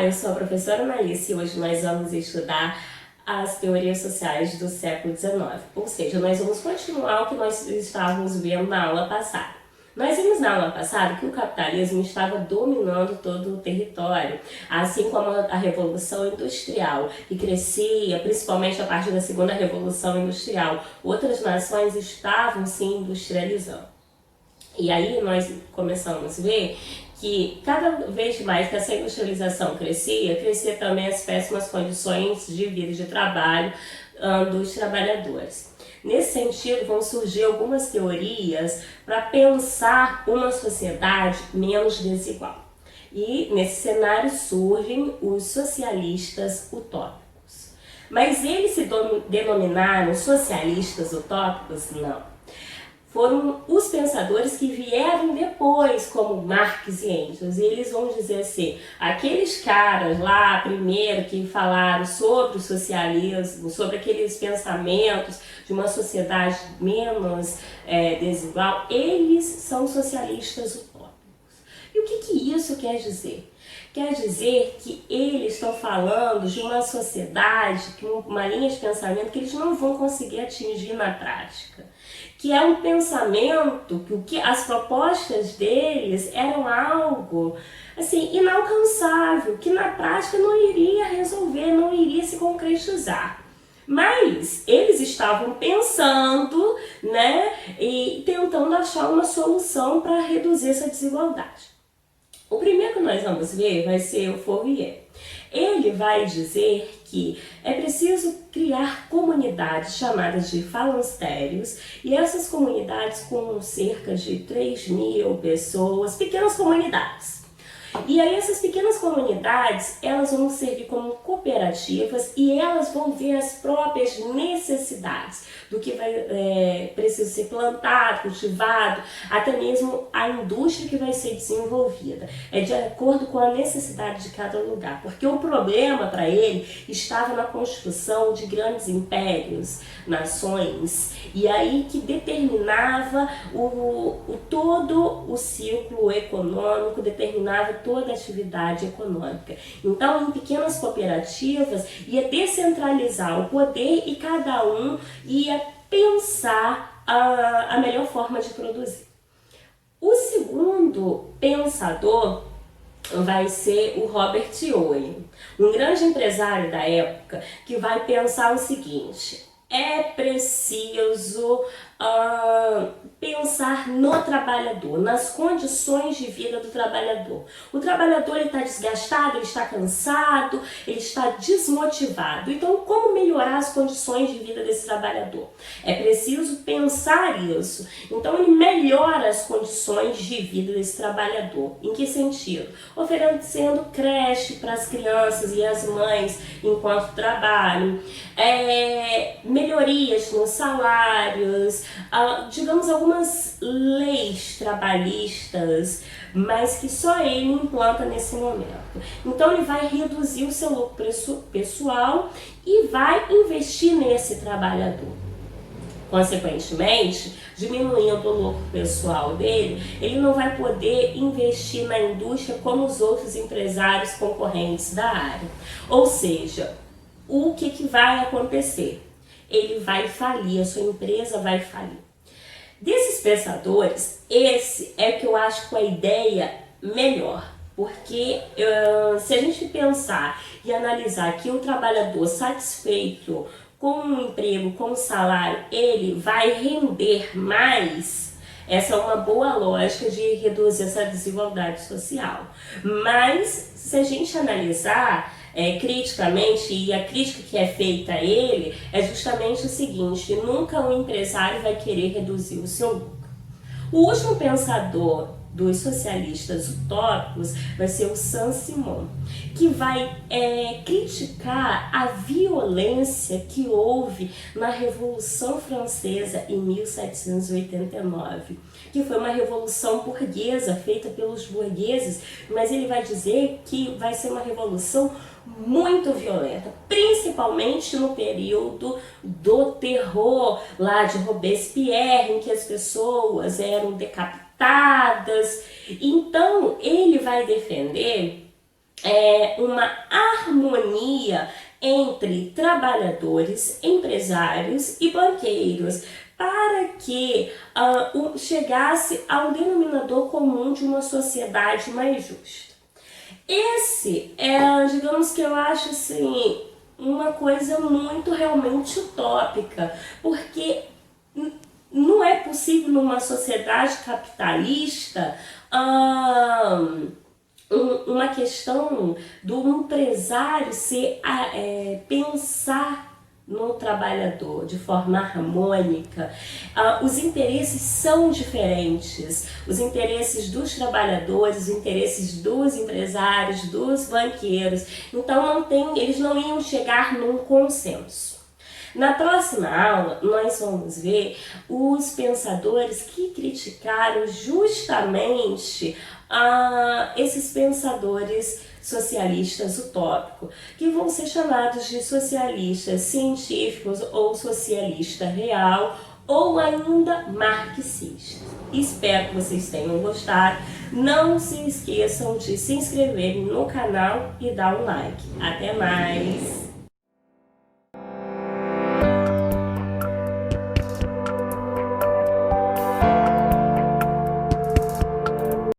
Olá, eu sou a professora Analice e hoje nós vamos estudar as teorias sociais do século XIX. Ou seja, nós vamos continuar o que nós estávamos vendo na aula passada. Nós vimos na aula passada que o capitalismo estava dominando todo o território, assim como a Revolução Industrial, que crescia principalmente a partir da Segunda Revolução Industrial. Outras nações estavam se industrializando. E aí nós começamos a ver que cada vez mais que essa industrialização crescia também as péssimas condições de vida e de trabalho dos trabalhadores. Nesse sentido, vão surgir algumas teorias para pensar uma sociedade menos desigual. E nesse cenário surgem os socialistas utópicos. Mas eles se denominaram socialistas utópicos? Não. Foram os pensadores que vieram depois, como Marx e Engels, e eles vão dizer assim, aqueles caras lá primeiro que falaram sobre o socialismo, sobre aqueles pensamentos de uma sociedade menos desigual, eles são socialistas utópicos. E o que isso quer dizer? Quer dizer que eles estão falando de uma sociedade, uma linha de pensamento que eles não vão conseguir atingir na prática. Que é um pensamento que as propostas deles eram algo assim, inalcançável, que na prática não iria resolver, não iria se concretizar. Mas eles estavam pensando, e tentando achar uma solução para reduzir essa desigualdade. O primeiro que nós vamos ver vai ser o Fourier. Ele vai dizer que é preciso criar comunidades chamadas de falancérios, e essas comunidades com cerca de 3.000 pessoas, pequenas comunidades. E aí essas pequenas comunidades, elas vão servir como cooperativas e elas vão ver as próprias necessidades do que vai precisa ser plantado, cultivado, até mesmo a indústria que vai ser desenvolvida. É de acordo com a necessidade de cada lugar, porque o problema para ele estava na construção de grandes impérios, nações, e aí que determinava todo o ciclo econômico, determinava toda a atividade econômica. Então, em pequenas cooperativas, ia descentralizar o poder e cada um ia pensar a melhor forma de produzir. O segundo pensador vai ser o Robert Owen, um grande empresário da época, que vai pensar o seguinte: é preciso pensar no trabalhador, nas condições de vida do trabalhador. O trabalhador está desgastado, ele está cansado, ele está desmotivado. Então, como melhorar as condições de vida desse trabalhador? É preciso pensar isso. Então, ele melhora as condições de vida desse trabalhador. Em que sentido? Oferecendo creche para as crianças e as mães enquanto trabalham, melhorias nos salários, digamos algumas leis trabalhistas, mas que só ele implanta nesse momento. Então ele vai reduzir o seu lucro pessoal e vai investir nesse trabalhador. Consequentemente, diminuindo o lucro pessoal dele, ele não vai poder investir na indústria como os outros empresários concorrentes da área. Ou seja, o que vai acontecer? Ele vai falir, a sua empresa vai falir. Desses pensadores, esse é que eu acho com a ideia melhor, porque se a gente pensar e analisar que o trabalhador satisfeito com um emprego, com um salário, ele vai render mais, essa é uma boa lógica de reduzir essa desigualdade social. Mas se a gente analisar criticamente, e a crítica que é feita a ele é justamente o seguinte: nunca um empresário vai querer reduzir o seu lucro. O último pensador dos socialistas utópicos vai ser o Saint-Simon, que vai criticar a violência que houve na Revolução Francesa em 1789, que foi uma revolução burguesa, feita pelos burgueses, mas ele vai dizer que vai ser uma revolução muito violenta, principalmente no período do terror lá de Robespierre, em que as pessoas eram decapitadas. Então ele vai defender uma harmonia entre trabalhadores, empresários e banqueiros, para que chegasse ao denominador comum de uma sociedade mais justa. Esse digamos que eu acho assim, uma coisa muito realmente utópica, porque não é possível numa sociedade capitalista uma questão do empresário pensar no trabalhador de forma harmônica. Os interesses são diferentes, os interesses dos trabalhadores, os interesses dos empresários, dos banqueiros, então eles não iam chegar num consenso. Na próxima aula, nós vamos ver os pensadores que criticaram justamente esses pensadores socialistas utópicos, que vão ser chamados de socialistas científicos ou socialista real ou ainda marxista. Espero que vocês tenham gostado. Não se esqueçam de se inscreverem no canal e dar um like. Até mais!